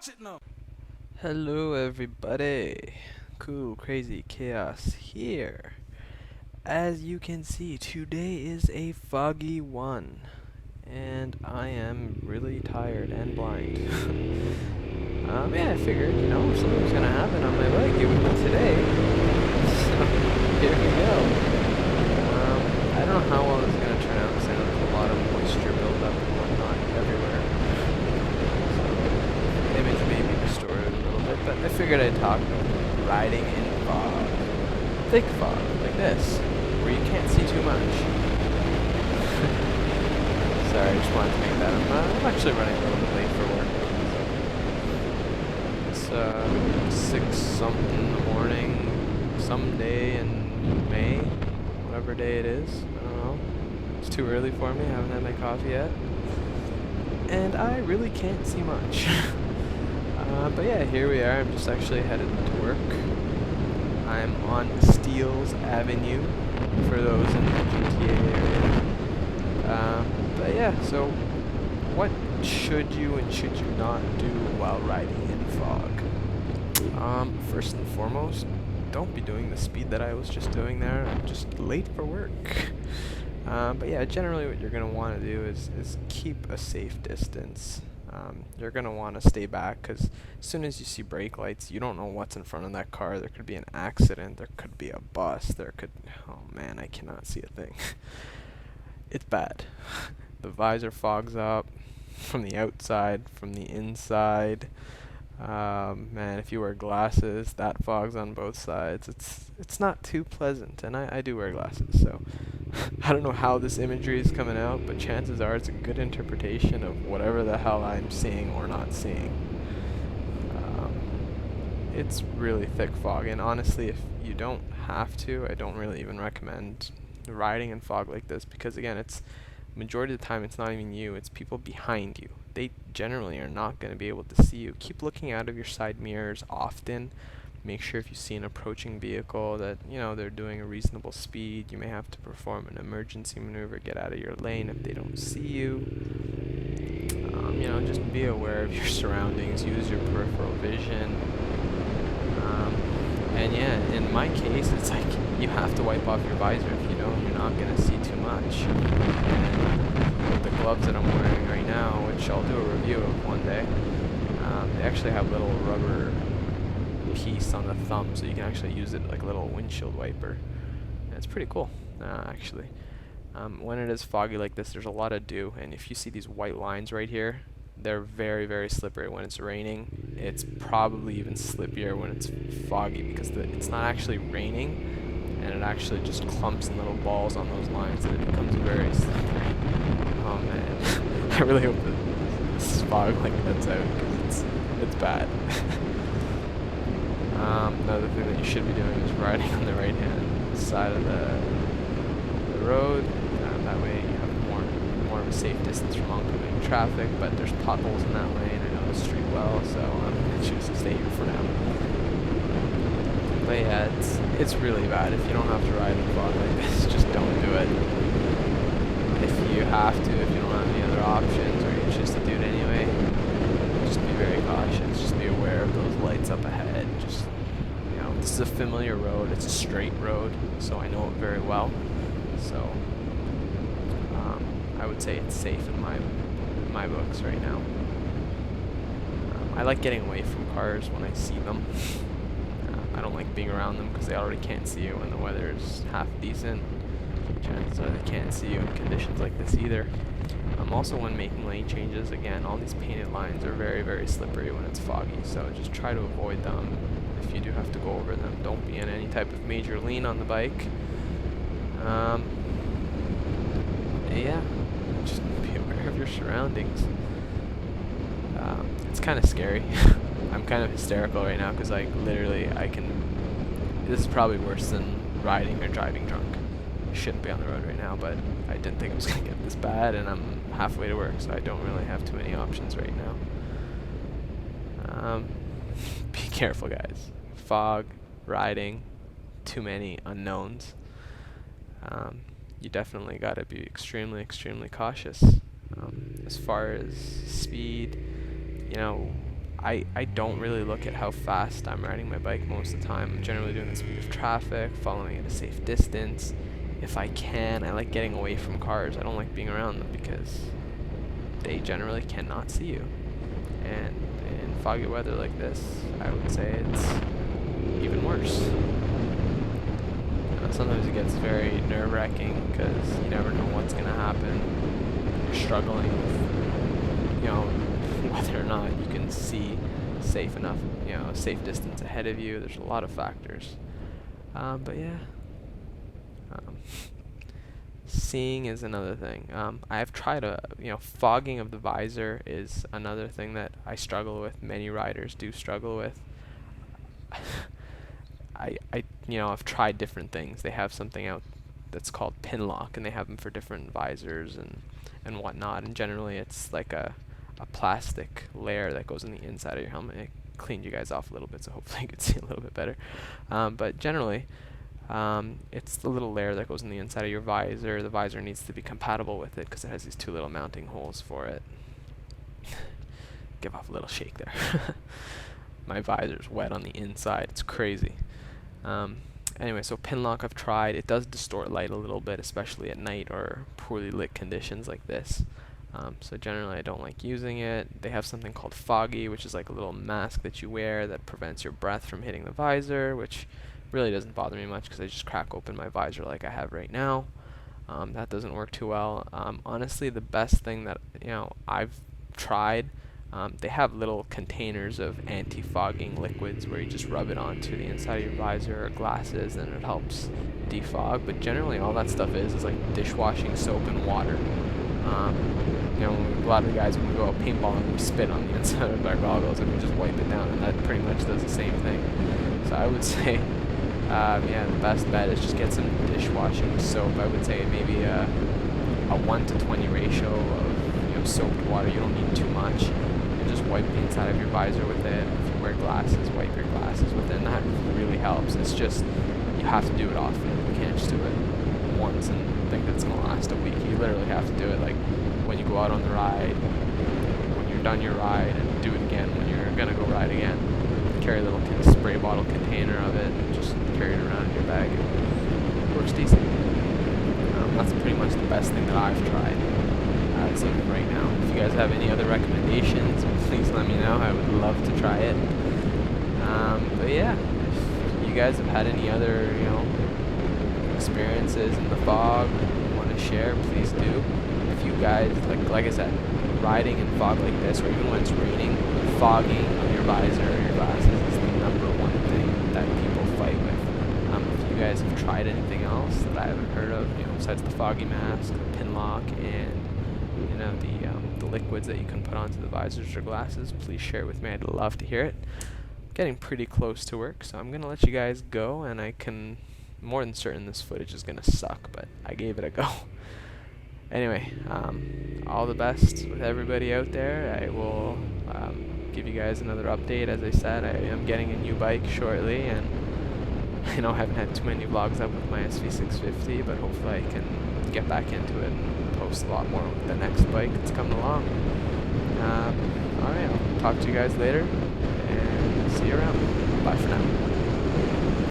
Watch it now. Hello, everybody. Cool, crazy chaos here. As you can see, today is a foggy one, and I am really tired and blind. Yeah, I figured, if something was gonna happen on my leg, it would be today. So, here we go. I don't know how well this is gonna turn out, because I know there's a lot of moisture buildup and whatnot everywhere. Image may be distorted a little bit, but I figured I'd talk about riding in fog. Thick fog, like this, where you can't see too much. Sorry, I just wanted to make that. I'm actually running a little bit late for work. It's 6 something in the morning, some day in May, whatever day it is. I don't know. It's too early for me, I haven't had my coffee yet. And I really can't see much. But yeah, here we are. I'm just actually headed to work. I'm on Steeles Avenue, for those in the GTA area. But yeah, so what should you and should you not do while riding in fog? First and foremost, don't be doing the speed that I was just doing there. I'm just late for work. But yeah, generally what you're going to want to do is keep a safe distance. You're going to want to stay back, because as soon as you see brake lights, you don't know what's in front of that car. There could be an accident, there could be a bus, oh man, I cannot see a thing. It's bad. The visor fogs up from the outside, from the inside. Man, if you wear glasses, that fogs on both sides. It's not too pleasant, and I do wear glasses, so I don't know how this imagery is coming out, but chances are it's a good interpretation of whatever the hell I'm seeing or not seeing. It's really thick fog, and honestly, if you don't have to, I don't really even recommend riding in fog like this, because again, it's majority of the time it's not even you, it's people behind you. They generally are not going to be able to see you. Keep looking out of your side mirrors often. Make sure if you see an approaching vehicle that, they're doing a reasonable speed. You may have to perform an emergency maneuver, get out of your lane if they don't see you. Just be aware of your surroundings, use your peripheral vision. And yeah, in my case, it's like you have to wipe off your visor. If you don't, you're not going to see too much. And the gloves that I'm wearing right now, which I'll do a review of one day, they actually have little rubber piece on the thumb, so you can actually use it like a little windshield wiper. And it's pretty cool, actually. When it is foggy like this, there's a lot of dew, and if you see these white lines right here, they're very, very slippery when it's raining. It's probably even slippier when it's foggy, because it's not actually raining, and it actually just clumps in little balls on those lines, and it becomes very slippery. Oh man, I really hope that this fog gets out, because it's bad. Another thing that you should be doing is riding on the right-hand side of the road. That way you have more of a safe distance from oncoming traffic, but there's potholes in that lane. I know the street well, so I'm going to choose to stay here for now. But yeah, it's really bad. If you don't have to ride in fog like this, just don't do it. If you have to, if you don't have any other options, or you choose to do it anyway, just be very cautious. Just be aware of those lights up ahead. Just, this is a familiar road. It's a straight road, so I know it very well. So I would say it's safe in my books right now. I like getting away from cars when I see them. I don't like being around them, because they already can't see you when the weather is half decent. Chances are they can't see you in conditions like this either. Also, when making lane changes, again, all these painted lines are very, very slippery when it's foggy, so just try to avoid them. If you do have to go over them, don't be in any type of major lean on the bike. Yeah, just be aware of your surroundings. It's kind of scary. I'm kind of hysterical right now, because literally this is probably worse than riding or driving drunk. I shouldn't be on the road right now, but I didn't think it was going to get this bad, and I'm halfway to work, so I don't really have too many options right now. Be careful, guys. Fog, riding, too many unknowns. You definitely got to be extremely, extremely cautious. As far as speed, I don't really look at how fast I'm riding my bike most of the time. I'm generally doing the speed of traffic, following at a safe distance. If I can, I like getting away from cars. I don't like being around them because they generally cannot see you. And in foggy weather like this, I would say it's even worse. Sometimes it gets very nerve-wracking because you never know what's going to happen. You're struggling with, whether or not you can see safe enough, a safe distance ahead of you. There's a lot of factors. But yeah. Seeing is another thing. I've tried fogging of the visor is another thing that I struggle with. Many riders do struggle with. I've tried different things. They have something out that's called pin lock, and they have them for different visors and whatnot. And generally, it's like a plastic layer that goes on the inside of your helmet. It cleaned you guys off a little bit, so hopefully you can see a little bit better. But generally, it's the little layer that goes on the inside of your visor. The visor needs to be compatible with it because it has these two little mounting holes for it. Give off a little shake there. My visor's wet on the inside. It's crazy. Anyway, so pin lock I've tried. It does distort light a little bit, especially at night or poorly lit conditions like this. So generally I don't like using it. They have something called foggy, which is like a little mask that you wear that prevents your breath from hitting the visor, which really doesn't bother me much because I just crack open my visor like I have right now. That doesn't work too well. Honestly, the best thing that I've tried, they have little containers of anti-fogging liquids where you just rub it onto the inside of your visor or glasses and it helps defog. But generally all that stuff is like dishwashing soap and water. A lot of the guys, when we go out paintballing, we spit on the inside of our goggles and we just wipe it down, and that pretty much does the same thing. So I would say, the best bet is just get some dishwashing soap. I would say maybe a 1 to 20 ratio of soaped water. You don't need too much. And just wipe the inside of your visor with it. If you wear glasses, wipe your glasses with it, and that really helps. It's just, you have to do it often. You can't just do it once and think that's going to last a week. You literally have to do it like when you go out on the ride, when you're done your ride, and do it again when you're going to go ride again. Carry a little spray bottle container of it and just carry it around in your bag. It works decent. That's pretty much the best thing that I've tried as of right now. If you guys have any other recommendations, please let me know. I would love to try it. But yeah, if you guys have had any other, experiences in the fog you want to share, please do. If you guys, like I said, riding in fog like this, or even when it's raining, fogging of your visor or your glasses is the number one thing that people fight with. If you guys have tried anything else that I haven't heard of, besides the foggy mask, the pin lock, and the liquids that you can put onto the visors or glasses, please share it with me. I'd love to hear it. Getting pretty close to work, so I'm gonna let you guys go, and I can more than certain this footage is gonna suck, but I gave it a go. Anyway, all the best with everybody out there. I will give you guys another update. As I said, I am getting a new bike shortly, and I haven't had too many vlogs up with my SV650, but hopefully I can get back into it and post a lot more with the next bike that's coming along. Alright, I'll talk to you guys later, and see you around. Bye for now.